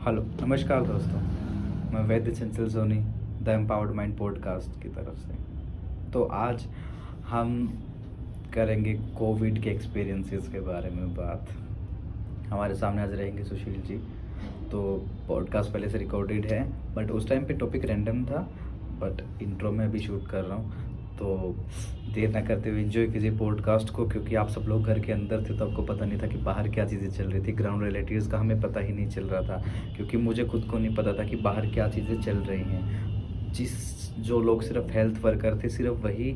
Hello नमस्कार दोस्तों। मैं Vaidya Chanchal Soni the empowered mind podcast की तरफ से। तो आज हम करेंगे कोविड के एक्सपीरियंसेस के बारे में बात। हमारे सामने आज रहेंगे सुशील जी। तो पॉडकास्ट पहले से रिकॉर्डेड है बट उस टाइम पे टॉपिक रैंडम था, बट इंट्रो में अभी शूट कर रहा हूँ। तो देर ना करते हुए एंजॉय कीजिए पॉडकास्ट को, क्योंकि आप सब लोग घर के अंदर थे तो आपको पता नहीं था कि बाहर क्या चीज़ें चल रही थी। ग्राउंड रिलेटिव्स का हमें पता ही नहीं चल रहा था, क्योंकि मुझे खुद को नहीं पता था कि बाहर क्या चीज़ें चल रही हैं। जो लोग सिर्फ हेल्थ वर्कर थे सिर्फ वही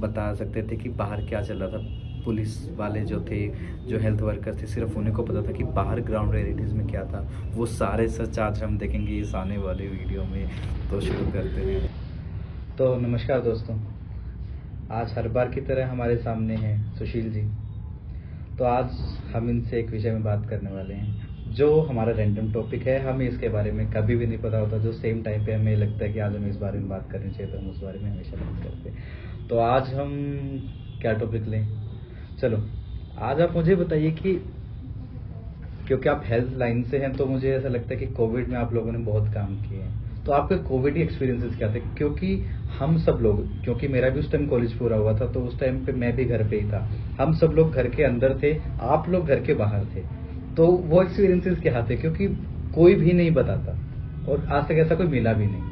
बता सकते थे कि बाहर क्या चल रहा था। पुलिस वाले जो थे, जो हेल्थ वर्कर थे, सिर्फ उन्हीं को पता था कि बाहर ग्राउंड रिलेटिव्स में क्या था। वो सारे सच आज हम देखेंगे इस आने वाले वीडियो में। तो शुरू करते हैं। तो नमस्कार दोस्तों, आज हर बार की तरह हमारे सामने हैं सुशील जी। तो आज हम इनसे एक विषय में बात करने वाले हैं जो हमारा रैंडम टॉपिक है। हमें इसके बारे में कभी भी नहीं पता होता, जो सेम टाइम पे हमें लगता है कि आज हमें इस बारे में बात करनी चाहिए तो हम उस बारे में हमेशा बात करते हैं। तो आज हम क्या टॉपिक लें? चलो आज आप मुझे बताइए कि क्योंकि आप हेल्थ लाइन से हैं तो मुझे ऐसा लगता है कि कोविड में आप लोगों ने बहुत काम किए हैं। तो आपके कोविड एक्सपीरियंसेस क्या थे? क्योंकि हम सब लोग, क्योंकि मेरा भी उस टाइम कॉलेज पूरा हुआ था तो उस टाइम पे मैं भी घर पे ही था। हम सब लोग घर के अंदर थे, आप लोग घर के बाहर थे। तो वो एक्सपीरियंसेस क्या थे? क्योंकि कोई भी नहीं बताता और आज तक ऐसा कोई मिला भी नहीं।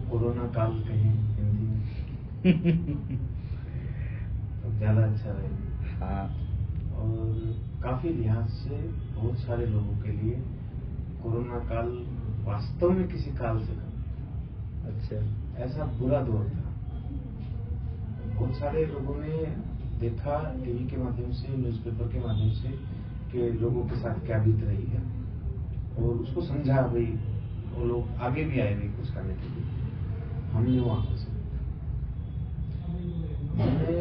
कोरोना काल कहें हिंदी में तो ज्यादा अच्छा रहेगा। हाँ, और काफी लिहाज से बहुत सारे लोगों के लिए कोरोना काल वास्तव में किसी काल से कम। अच्छा, ऐसा बुरा दौर था। बहुत सारे लोगों ने देखा टीवी के माध्यम से, न्यूज़पेपर के माध्यम से कि लोगों के साथ क्या बीत रही है, और उसको समझा भाई। वो लोग आगे भी आए भाई कुछ करने के लिए। हमने वो आंखों से हमने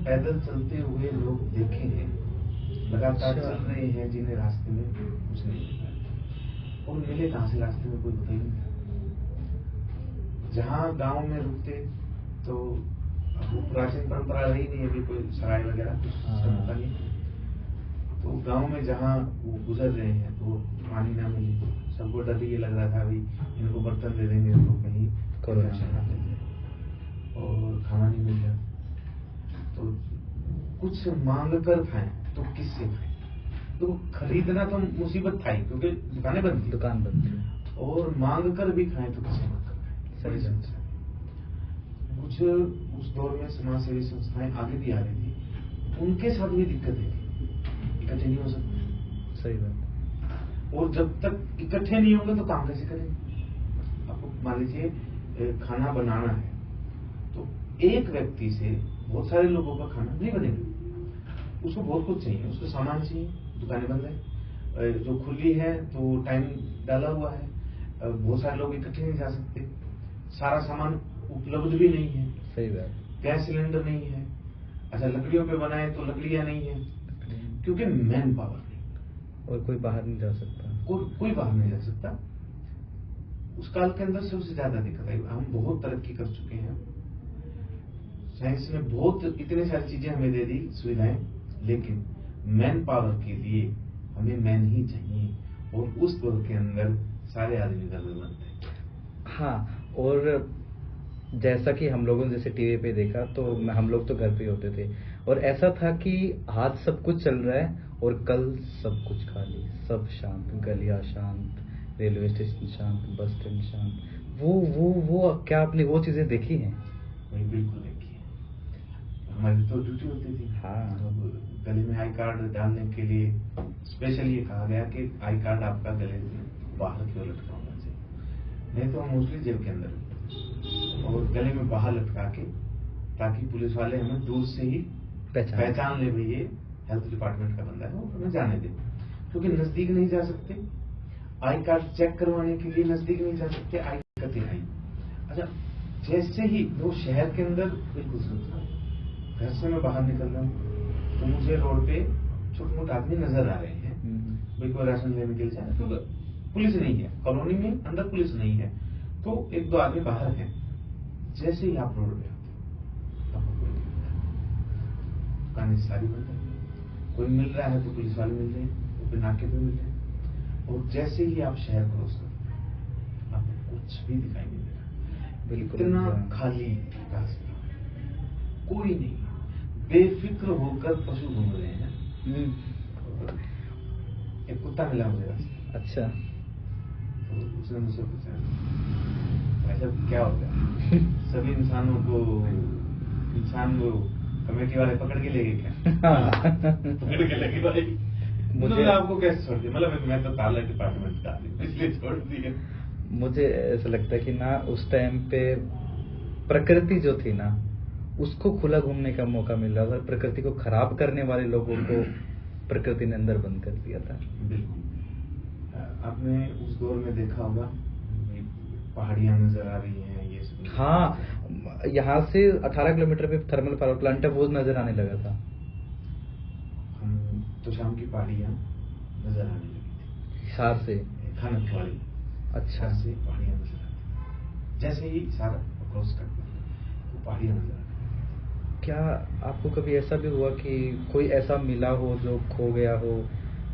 पैदल चलते हुए लोग देखे हैं, लगातार चल रहे हैं, जिन्हें रास्ते में कुछ नहीं मिला। और मिले कहां से? रास्ते में कोई होता ही नहीं था। जहां गांव में रुकते तो वो प्राचीन परंपरा रही नहीं, अभी कोई सराय वगैरह कुछ होता नहीं। तो गांव में जहां वो गुजर रहे हैं तो पानी ना मिले, सबको डर ये लग रहा था भाई इनको बर्तन दे देंगे तो कहीं इन्फेक्शन ना लग जाए, और खाना नहीं मिल जाए तो कुछ मांग कर खाएं तो किससे खाएं? तो खरीदना तो मुसीबत था ही, क्योंकि दुकानें बंद थी। दुकान बंद थी। और मांग कर भी खाएं तो किससे मांग कर खाएं? बड़ी समस्या। कुछ उस दौर में समाज सेवी संस्थाएं आगे भी आ रही थी, उनके साथ भी दिक्कतें थी, इकट्ठे नहीं हो सकते। सही बात। और जब तक इकट्ठे नहीं होंगे तो काम कैसे करेंगे? आपको मान लीजिए खाना बनाना है तो एक व्यक्ति से बहुत सारे लोगों का खाना नहीं बनेगा। उसको बहुत कुछ चाहिए, उसको सामान चाहिए, दुकानें बंद है, जो खुली है तो टाइम डाला हुआ है, बहुत सारे लोग इकट्ठे नहीं जा सकते, सारा सामान उपलब्ध भी नहीं है। सही बात। गैस सिलेंडर नहीं है। अच्छा, लकड़ियों पे बनाए तो लकड़ियां नहीं है, क्योंकि मैन पावर नहीं, और कोई बाहर नहीं जा सकता। कोई बाहर नहीं जा सकता। उस काल के अंदर सबसे ज्यादा दिक्कत आई। हम बहुत तरक्की कर चुके हैं, साइंस ने बहुत इतनी सारी चीजें हमें दे दी, सुविधाएं, लेकिन मैन पावर के लिए हमें मैन ही चाहिए, और उस दौर के अंदर सारे आदमी जरूरत है। हाँ, और जैसा कि हम लोगों ने जैसे टीवी पे देखा तो हम लोग तो घर पे ही होते थे, और ऐसा था कि आज सब कुछ चल रहा है और कल सब कुछ खाली, सब शांत, गलियां शांत, रेलवे स्टेशन शांत, बस स्टैंड शांत। वो क्या आपने वो चीजें देखी हैं? वही बिल्कुल देखिए, हमारी तो ड्यूटी होती थी। हाँ। तो गले में आई कार्ड डालने के लिए स्पेशल ये कहा गया कि आई कार्ड आपका गले में बाहर की ओर लटका होना चाहिए, नहीं तो हम मोस्टली जेब के अंदर और गले में बाहर लटका के, ताकि पुलिस वाले हमें दूर से ही पहचान ले भाई ये हेल्थ डिपार्टमेंट का बंदा है, वो हमें जाने दे। क्योंकि नजदीक नहीं जा सकते, आई कार्ड चेक करवाने के लिए नजदीक नहीं जा सकते, आई दिक्कतें आई। अच्छा, जैसे ही वो शहर के अंदर बिल्कुल सुरक्षा, घर से मैं बाहर निकल रहा हूँ तो मुझे रोड पे छोटे मोटे आदमी नजर आ रहे हैं, बिल्कुल राशन लेने के लिए जाए, क्योंकि पुलिस नहीं है कॉलोनी में, अंदर पुलिस नहीं है, तो एक दो आदमी बाहर हैं। जैसे ही आप रोड पे आते आपको कोई नहीं मिलता, दुकानें सारी बंद है, कोई मिल रहा है तो पुलिस वाले मिल रहे हैं, तो फिर नाके पे मिल रहे हैं। और जैसे ही आप शहर क्रॉस करते हैं आपको कुछ भी दिखाई नहीं दे रहा, बिल्कुल इतना हाँ। खाली रास्ता, कोई नहीं, बेफिक्र होकर पशु घूम रहे हैं। और एक कुत्ता मिला मुझे रास्ते, अच्छा। तो उसने मुझसे पूछा ऐसा क्या हो गया, सभी इंसान को कमेटी वाले पकड़ के ले गए क्या? पकड़ के लेके भाई मुझे आपको कैसे छोड़ दिया, मतलब मैं तो ताला डिपार्टमेंट का इसलिए छोड़ दिया। मुझे ऐसा लगता है कि ना उस टाइम पे प्रकृति जो थी ना उसको खुला घूमने का मौका मिल रहा था, प्रकृति को खराब करने वाले लोगों को प्रकृति ने अंदर बंद कर दिया था। बिल्कुल, आपने उस दौर में देखा होगा पहाड़ियां नजर आ रही हैं, ये सब। हाँ, यहाँ से 18 किलोमीटर पे थर्मल पावर प्लांट है, वो नजर आने लगा था। हम तो शाम की पहाड़ियां नजर आने लगी थी हिसार से खानक वाली। अच्छा। से पहाड़ियां नजर आती, जैसे ही सारा क्रॉस करते वो पहाड़ियां नजर आती। क्या आपको कभी ऐसा भी हुआ कि कोई ऐसा मिला हो जो खो गया हो,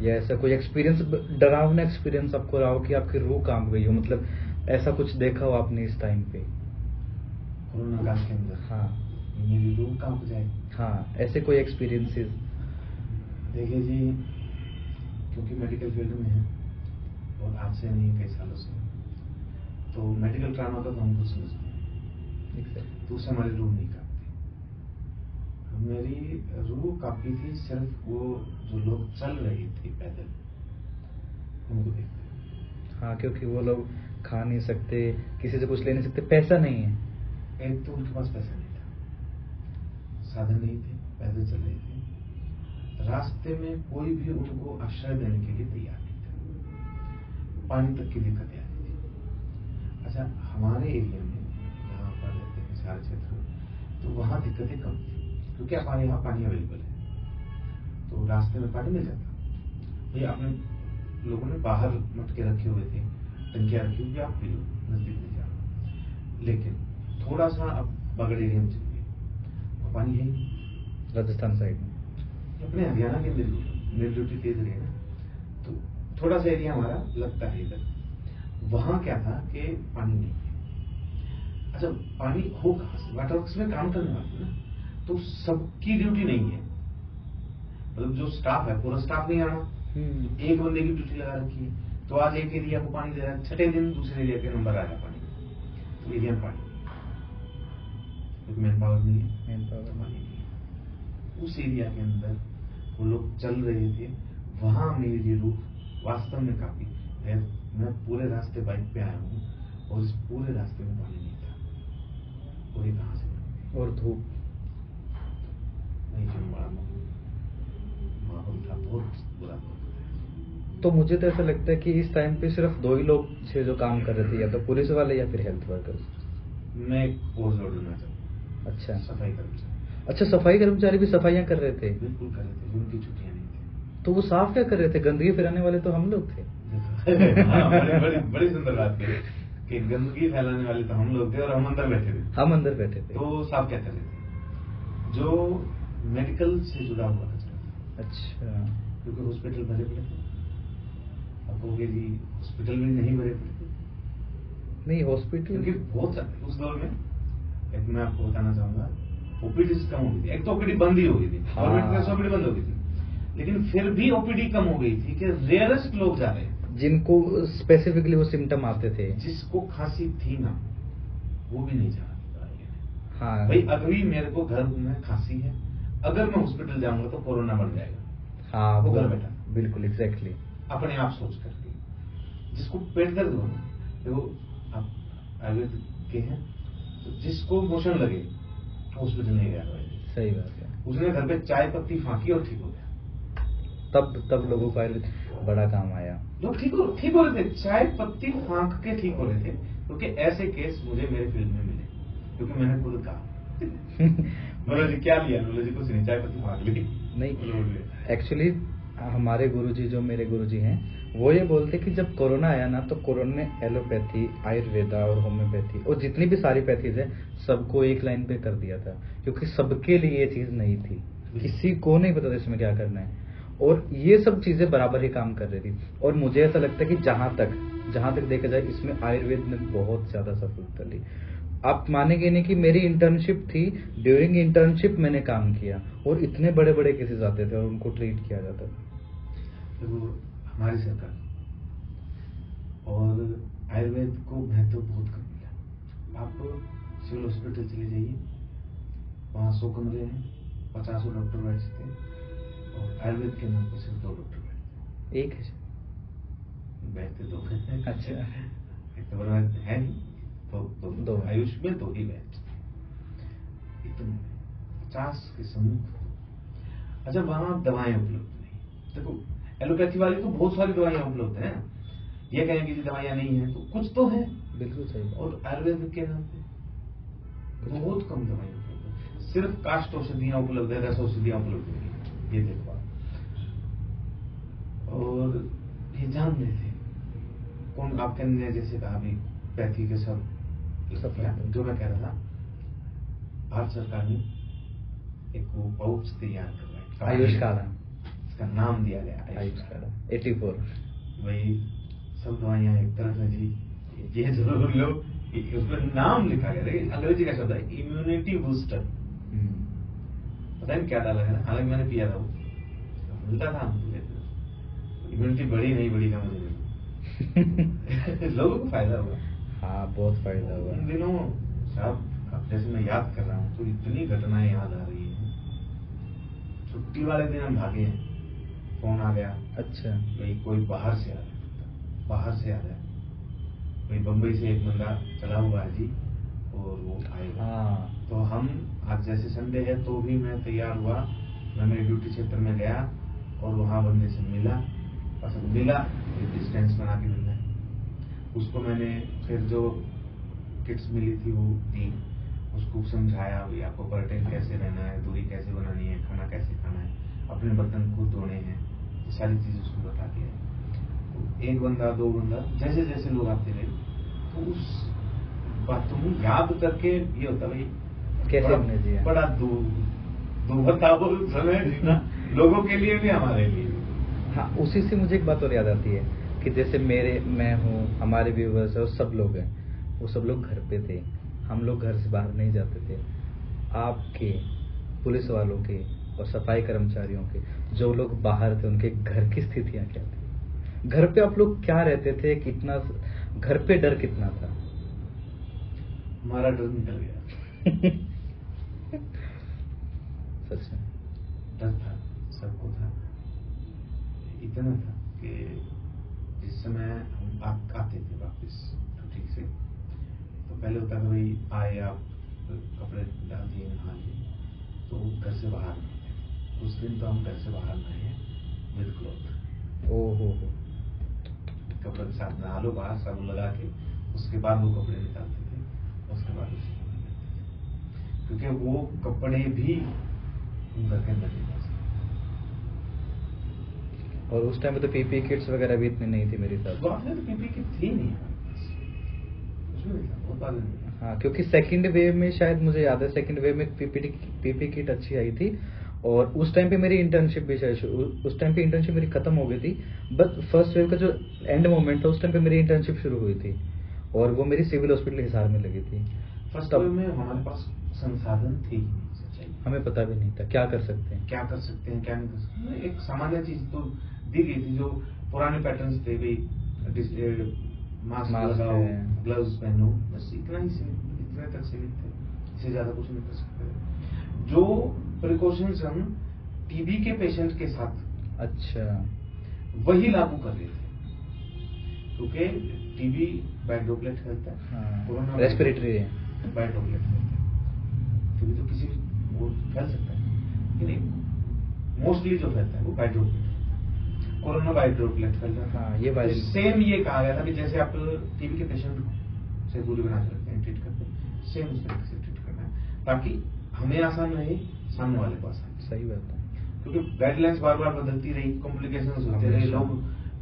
या ऐसा कोई एक्सपीरियंस, डरावना एक्सपीरियंस आपको रहा हो कि आपकी रूह कांप गई हो, मतलब ऐसा कुछ देखा हो आपने इस टाइम पे? कोरोना काल के अंदर हाँ मेरी रूह कांप जाए। हाँ, ऐसे कोई एक्सपीरियंसेस? देखिए जी, क्योंकि मेडिकल फील्ड में है और आज से नहीं कई सालों से, तो मेडिकल ट्रामा का तो हम कुछ समझते हैं, तो उससे हमारी रूह नहीं कांपती। मेरी रूह कांपी थी सिर्फ वो जो लोग चल रहे थे पैदल उनको देखते। हाँ, क्योंकि वो लोग खा नहीं सकते, किसी से कुछ ले नहीं सकते, पैसा नहीं है। एक तो उनके पास पैसा नहीं था, साधन नहीं थे, पैदल चल रहे थे, रास्ते में कोई भी उनको आश्रय देने के लिए तैयार नहीं था, पानी तक की दिक्कतें आ रही थी। अच्छा, हमारे एरिया में जहाँ पर रहते हैं सारे क्षेत्र में, तो वहाँ दिक्कतें कम थी क्योंकि हमारे यहाँ पानी अवेलेबल है, तो रास्ते में पानी मिल जाता। ये आपने लोगों ने बाहर मटके रखे हुए थे, टंकियां रखी हुई, आप पी लो, नजदीक नहीं जाओ। लेकिन थोड़ा सा अब बगड़ एरिया में चलिए, पानी है ही, राजस्थान साइड में, अपने हरियाणा के निर्ड्यूटी तेज रहे ना, तो थोड़ा सा एरिया हमारा लगता है इधर, वहां क्या था कि पानी नहीं है। अच्छा, पानी हो कहां से? वाटर वर्क्स में काम करने वाले ना, तो सबकी ड्यूटी नहीं है, मतलब जो स्टाफ है पूरा स्टाफ नहीं आना, एक बंदे की ड्यूटी लगा रखी है, तो आज एक एरिया को पानी दे रहा है, छठे दिन दूसरे एरिया के नंबर आ रहा है पानी, तो एरिया में पानी मैन पावर नहीं है, मेन पावर पानी नहीं है। उस एरिया के अंदर वो लोग चल रहे थे, वहां मेरी रूह वास्तव में काफी है। मैं पूरे रास्ते बाइक पे आया हूँ और इस पूरे रास्ते में पानी नहीं था, और ये कहां से पानी? और धूप नहीं, जो बड़ा माहौल था बहुत बुरा। तो मुझे तो ऐसा लगता है कि इस टाइम पे सिर्फ दो ही लोग थे जो काम कर रहे थे, या तो पुलिस वाले या फिर हेल्थ वर्कर्स। मैं एक और जोड़ देना चाहूँगा, अच्छा, सफाई कर्मचारी। अच्छा, सफाई कर्मचारी भी सफाइयां कर रहे थे? बिल्कुल कर रहे थे, उनकी छुट्टियां नहीं थी। तो वो साफ क्या कर रहे थे? गंदगी फैलाने वाले तो हम लोग थे। हाँ, बड़ी सुंदर बात है कि गंदगी फैलाने वाले तो हम लोग थे और हम अंदर बैठे थे। हम अंदर बैठे थे। तो साफ क्या कर रहे थे? जो मेडिकल से जुड़ा हुआ कचरा, अच्छा, क्योंकि हॉस्पिटल भरे पड़े थे। अब हो गए जी, हॉस्पिटल भी नहीं भरे पड़े थे, नहीं हॉस्पिटल, क्योंकि बहुत उस दौर में एक मैं आपको बताना चाहूंगा, ओपीडी कम हो गई थी। एक तो ओपीडी बंद ही हो गई थी, गवर्नमेंट की ओपीडी बंद हो गई थी, लेकिन फिर भी ओपीडी कम हो गई थी कि रेयरेस्ट लोग जा रहे हैं जिनको स्पेसिफिकली वो सिम्टम आते थे। जिसको खांसी थी ना, वो भी नहीं जा रहा। हाँ भाई, अभी मेरे को घर में खांसी है, अगर मैं हॉस्पिटल जाऊंगा तो कोरोना बढ़ जाएगा। हाँ, वो घर बैठा, बिल्कुल एग्जैक्टली, अपने आप सोच करके। जिसको पेट दर्द हो ना, देखो आप आयुर्वेद के हैं, तो जिसको मोशन लगे हॉस्पिटल नहीं गया, सही बात है। उसने घर पे चाय पत्ती फांकी और ठीक हो गया। तब लोगों का बड़ा काम आया। लोग ठीक हो रहे थे, चाय पत्ती फांक के ठीक हो रहे थे, क्योंकि ऐसे केस मुझे मेरे फील्ड में मिले, क्योंकि मैंने खुद कहा बोलो जी क्या लिया, बोलो जी कुछ नहीं, चाय पत्ती फांक ली। नहीं, एक्चुअली हमारे गुरुजी, जो मेरे गुरुजी हैं, वो ये बोलते कि जब कोरोना आया ना, तो कोरोना ने एलोपैथी, आयुर्वेदा और होम्योपैथी और जितनी भी सारी पैथीज है सबको एक लाइन पे कर दिया था, क्योंकि सबके लिए ये चीज नहीं थी, किसी को नहीं पता था इसमें क्या करना है। और ये सब चीजें बराबर ही काम कर रही थी। और मुझे ऐसा लगता है कि जहां तक देखा जाए इसमें आयुर्वेद ने बहुत ज्यादा सफलता ली। आप मानेंगे नहीं कि मेरी इंटर्नशिप थी, ड्यूरिंग इंटर्नशिप मैंने काम किया और इतने बड़े बड़े केसेस आते थे और उनको ट्रीट किया जाता था। तो हमारी सरकार और आयुर्वेद को महत्व बहुत कम मिला। आप सिविल हॉस्पिटल चले जाइए, वहाँ 100 कमरे हैं, 50 डॉक्टर बैठते हैं और आयुर्वेद के नाम पर सिर्फ 2 डॉक्टर बैठते हैं। एक है बैठते 2 हैं। अच्छा। एक तो बड़ा है नहीं, तो दो। आयुष में 2 ही बैठते। इतने 50 के सम्मुख। अच्छा, वहां दवाएं उपलब्ध नहीं। देखो एलोपैथी वाली तो बहुत सारी दवाइयां उपलब्ध हैं, ये कहें कि दवाइयां नहीं है तो कुछ तो है। बिल्कुल सही बात। और और आयुर्वेद के नाम पे बहुत कम दवाइयां उपलब्ध है, सिर्फ काष्ठ औषधियां उपलब्ध है, रस औषधियां उपलब्ध नहीं है, ये देखो आप। और ये जान रहे थे कौन आपके ने जैसे कहा अभी पैथी के सब जो मैं कह रहा था, भारत सरकार ने एक वो पाउच तैयार करवाया, आयुष काढ़ा, इसका नाम दिया गया आयुष काढ़ा 84। वही सब दवाइयां एक तरफ है जी, ये जरूर लो, उसमें नाम लिखा गया, देखिए अंग्रेजी का शब्द है इम्यूनिटी बूस्टर। पता नहीं क्या डाला है ना, हालांकि मैंने पिया था, वो मिलता था, इम्यूनिटी बढ़ी नहीं बढ़ी का मुझे लोगों को फायदा हुआ। हाँ, बहुत फायदा हुआ। उन दिनों साहब, अब जैसे मैं याद कर रहा हूँ तो इतनी घटनाएं याद आ रही हैं। छुट्टी वाले दिन हम भागे हैं, फोन आ गया, अच्छा, भाई कोई बाहर से आ रहा है, बाहर से आ रहा है, भाई बम्बई से एक बंदा चला हुआ है जी और वो आएगा। हाँ। तो हम आज जैसे संडे है तो भी मैं तैयार हुआ, मैं मेरे ड्यूटी क्षेत्र में गया और वहां बंदे से मिला, पसंद मिला, डिस्टेंस बना के मिलना है उसको। मैंने फिर जो किट्स मिली थी वो दी, उसको समझाया भी आपको क्वारंटाइन कैसे रहना है, दूरी कैसे बनानी है, खाना कैसे खाना है, अपने बर्तन खुद धोने हैं, ये सारी चीजें उसको बता दिया। तो एक बंदा 2 बंदा जैसे जैसे लोग आते रहे तो उस बातों को याद करके ये होता भाई कैसे हमने जिया, बड़ा दो बताओ समय जीना, लोगों के लिए भी हमारे लिए भी। हाँ, उसी से मुझे एक बात और याद आती है कि जैसे मैं हूँ, हमारे व्यूवर्स और सब लोग हैं, वो सब लोग घर पे थे, हम लोग घर से बाहर नहीं जाते थे। आपके, पुलिस वालों के और सफाई कर्मचारियों के, जो लोग बाहर थे, उनके घर की स्थितियां क्या थी? घर पे आप लोग क्या रहते थे? कितना घर पे डर कितना था? हमारा डर निकल गया। सच में डर था, सबको था, इतना था कि जिस समय हम आते थे वापस छुट्टी से, तो पहले होता था भाई आए आप कपड़े डाल दिए, नहा लिए, तो घर से बाहर नहीं थे। उस दिन तो हम घर से बाहर नहाए हैं विद क्लॉथ। ओहो, कपड़े के साथ नहा लो बाहर, साबुन लगा के, उसके बाद वो कपड़े निकालते थे, उसके बाद उसी को पहनते थे, क्योंकि वो कपड़े भी हम घर के अंदर नहीं पा सकते। और उस टाइम पे तो पीपी किट्स वगैरह भी इतनी नहीं थी मेरे साथ। गवर्नमेंट तो पीपी किट थी नहीं हमारे पास, उसमें नहीं था, बहुत बाद में मिला। हाँ, क्योंकि सेकंड वेव में शायद मुझे याद है, सेकंड वेव में पीपी किट अच्छी आई थी। और उस टाइम पे मेरी इंटर्नशिप भी शायद उस टाइम पे इंटर्नशिप मेरी खत्म हो गई थी, बट फर्स्ट वेव का जो एंड मोमेंट था उस टाइम पे मेरी इंटर्नशिप शुरू हुई थी और वो मेरी सिविल हॉस्पिटल हिसार में लगी थी। फर्स्ट वेव में हमारे पास संसाधन थे ही नहीं, सच्चाई हमें पता भी नहीं था क्या कर सकते हैं, क्या कर सकते हैं, क्या नहीं कर सकते। एक सामान्य चीज तो दी गई थी, जो पुराने पैटर्न्स थे, भाई मास्क लगाओ, ग्लव्स पहनो, बस इतना ही सीमित, इतने तक सीमित थे, इससे ज्यादा कुछ नहीं कर सकते थे। जो प्रिकॉशंस हम टीबी के पेशेंट के साथ अच्छा, वही लागू कर रहे थे, क्योंकि टीबी बाय ड्रॉपलेट फैलता है, कोरोना रेस्पिरेटरी है, बाय ड्रॉपलेट फैलता है। टीबी तो किसी भी वो फैल सकता है, लेकिन मोस्टली जो फैलता है वो by droplet, corona by droplet फैलता है। हाँ, ये वायरल। सेम ये कहा गया था कि जैसे आप टीबी के पेशेंट से दूरी बना के रखते हैं, ट्रीट करते हैं, सेम उस तरीके से ट्रीट करना है, ताकि हमें आसान रहे, सामने वाले को आसान। सही बात है, क्योंकि गाइडलाइंस बार बार बदलती रही, कॉम्प्लिकेशंस होते रहे, लोग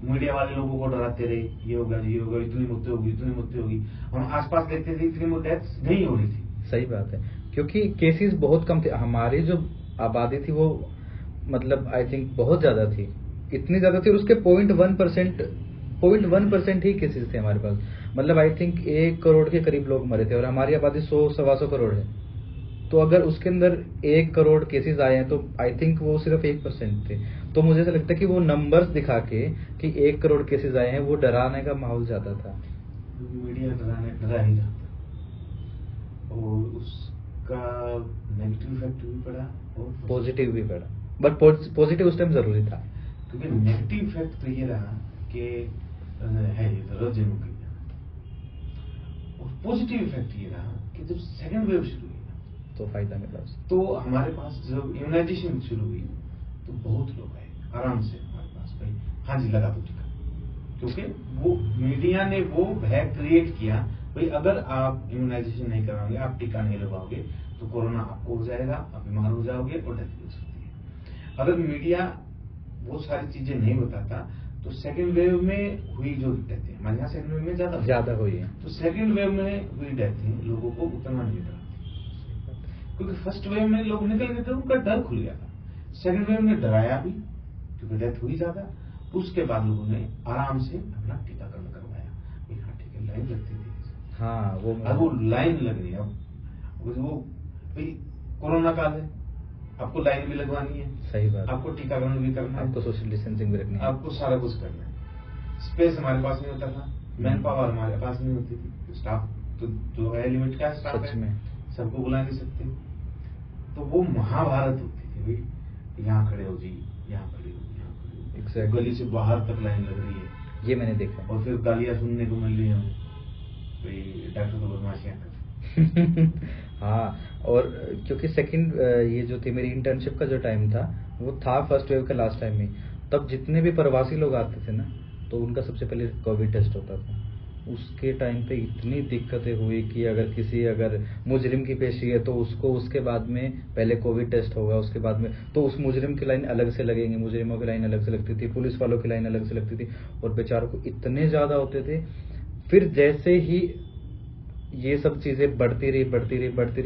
मीडिया वाले लोगों को डराते रहे, ये होगा, इतनी मृत्यु होगी, इतनी मृत्यु होगी। हम आसपास देखते थे इतनी डेथ्स नहीं हो रही थी। सही बात है, क्योंकि केसेस बहुत कम थे। हमारी जो आबादी थी वो मतलब आई थिंक बहुत ज़्यादा थी, इतनी ज़्यादा थी, और उसके 0.1% ही केसेस थे हमारे पास। मतलब आई थिंक 1 करोड़ के करीब लोग मरे थे, और हमारी आबादी 100-125 करोड़ है। तो अगर उसके अंदर 1 करोड़ केसेस आए हैं तो आई थिंक वो सिर्फ 1% थे। तो मुझे ऐसा लगता है कि वो नंबर्स दिखा के कि 1 करोड़ केसेस आए हैं, वो डराने का माहौल ज़्यादा था। मीडिया डरा ही जाता, और उसका नेगेटिव इफेक्ट भी पड़ा और पॉजिटिव भी पड़ा, बट पॉजिटिव उस टाइम जरूरी था। क्योंकि नेगेटिव इफेक्ट तो ये रहा कि है ये तो रोजे मुक गया, और पॉजिटिव इफेक्ट ये रहा कि जब सेकंड वेव शुरू हुई तो फायदा मिला, तो हमारे पास जब इम्यूनाइजेशन शुरू हुई तो बहुत लोग आए आराम से हमारे पास, भाई हाँ जी लगा दो टीका, क्योंकि वो मीडिया ने वो भय क्रिएट किया, भाई अगर आप इम्यूनाइजेशन नहीं कराओगे, आप टीका नहीं लगाओगे तो कोरोना आपको हो जाएगा, आप बीमार हो जाओगे और डेथ हो सकती है। अगर मीडिया वो सारी चीजें नहीं बताता तो सेकंड वेव में हुई जो डेथ है, हमारे यहाँ सेकंड वेव में ज्यादा हुई है, तो सेकंड वेव में हुई डेथ है लोगों को उतना नहीं डरा, क्योंकि फर्स्ट वेव में लोग निकल गए थे, उनका डर खुल गया था। सेकंड वेव ने डराया भी क्योंकि डेथ हुई ज्यादा, उसके बाद लोगों ने आराम से अपना टीकाकरण करवाया। हाँ ठीक है, लाइन लगती थी, हाँ वो लाइन लग रही है अब, वो भाई कोरोना काल है, आपको लाइन भी लगवानी है, सही बात, आपको टीकाकरण भी करना है, आपको सोशल डिस्टेंसिंग भी रखनी है, आपको सारा कुछ करना है। स्पेस हमारे पास नहीं होता था, मैन पावर हमारे पास नहीं होती थी, स्टाफ तो जो है लिमिट का स्टाफ है, सबको बुला नहीं सकते। तो वो महाभारत होती थी, भाई यहाँ खड़े हो जी, यहाँ खड़े हो, यहाँ खड़े हो, exactly. गली से बाहर तक लाइन लग रही है, ये मैंने देखा। और फिर गालियां सुनने को मिल रही है, भाई डॉक्टर तो बदमाशियां कर हाँ, और क्योंकि सेकंड ये जो थी मेरी इंटर्नशिप का जो टाइम था, वो था फर्स्ट वेव का लास्ट टाइम में, तब जितने भी प्रवासी लोग आते थे ना, तो उनका सबसे पहले कोविड टेस्ट होता था। उसके टाइम पे इतनी दिक्कतें हुई कि अगर मुजरिम की पेशी है तो उसको उसके बाद में पहले कोविड टेस्ट होगा, उसके बाद में तो उस मुजरिम की लाइन अलग से लगेंगे, मुजरिमों की लाइन अलग से लगती थी, पुलिस वालों की लाइन अलग से लगती थी, और बेचारों को इतने ज़्यादा होते थे। फिर जैसे ही ये सब चीज़ें बढ़ती रही,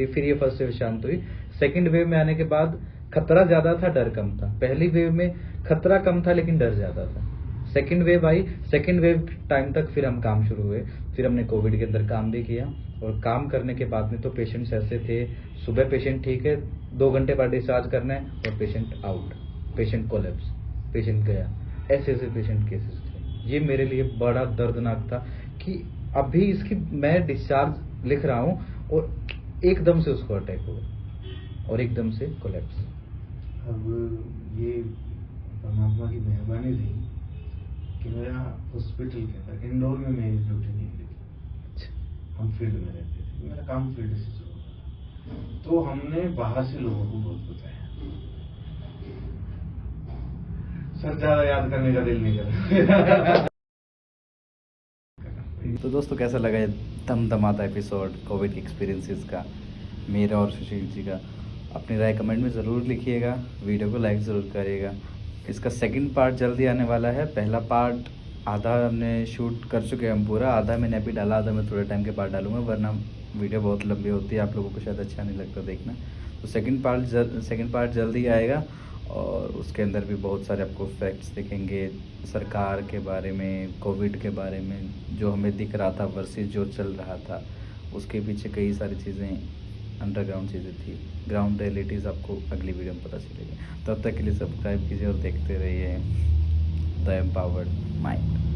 फिर ये फर्स्ट वेव शांत हुई। सेकेंड वेव में आने के बाद खतरा ज़्यादा था, डर कम था। पहली वेव में खतरा कम था लेकिन डर ज़्यादा था। सेकेंड वेव आई, सेकेंड वेव टाइम तक फिर हम काम शुरू हुए, फिर हमने कोविड के अंदर काम भी किया, और काम करने के बाद में तो पेशेंट्स ऐसे थे, सुबह पेशेंट ठीक है, 2 घंटे बाद डिस्चार्ज करना है और patient out, patient collapse, patient गया, ऐसे पेशेंट केसेस थे। ये मेरे लिए बड़ा दर्दनाक था कि अभी इसकी मैं डिस्चार्ज लिख रहा हूँ और एकदम से उसको अटैक हुआ और एकदम से कोलैप्स। अब ये परमात्मा की मेहरबानी रही कि मेरा हॉस्पिटल के अंदर इंडोर में मेरी ड्यूटी नहीं लगी, हम फील्ड में रहते थे, मेरा काम फील्ड से शुरू हुआ, तो हमने बाहर से लोगों को बहुत बताया। सर ज्यादा याद करने का दिल नहीं कर तो दोस्तों कैसा लगा ये धमाधमाता एपिसोड कोविड के एक्सपीरियंसेस का, मेरा और सुशील जी का? अपनी राय कमेंट में ज़रूर लिखिएगा, वीडियो को लाइक ज़रूर करिएगा। इसका सेकंड पार्ट जल्दी आने वाला है। पहला पार्ट आधा हमने शूट कर चुके हैं हम पूरा, आधा मैंने अभी डाला, आधा मैं थोड़े टाइम के बाद डालूंगा, वरना वीडियो बहुत लंबी होती है, आप लोगों को शायद अच्छा नहीं लगता देखना। तो सेकंड पार्ट जल्दी आएगा, और उसके अंदर भी बहुत सारे आपको फैक्ट्स दिखेंगे सरकार के बारे में, कोविड के बारे में, जो हमें दिख रहा था वर्सेस जो चल रहा था, उसके पीछे कई सारी चीज़ें, अंडरग्राउंड चीज़ें थी, ग्राउंड रियलिटीज़ आपको अगली वीडियो में पता चलेगी। तब तक के लिए सब्सक्राइब कीजिए और देखते रहिए द एम्पावर्ड माइंड।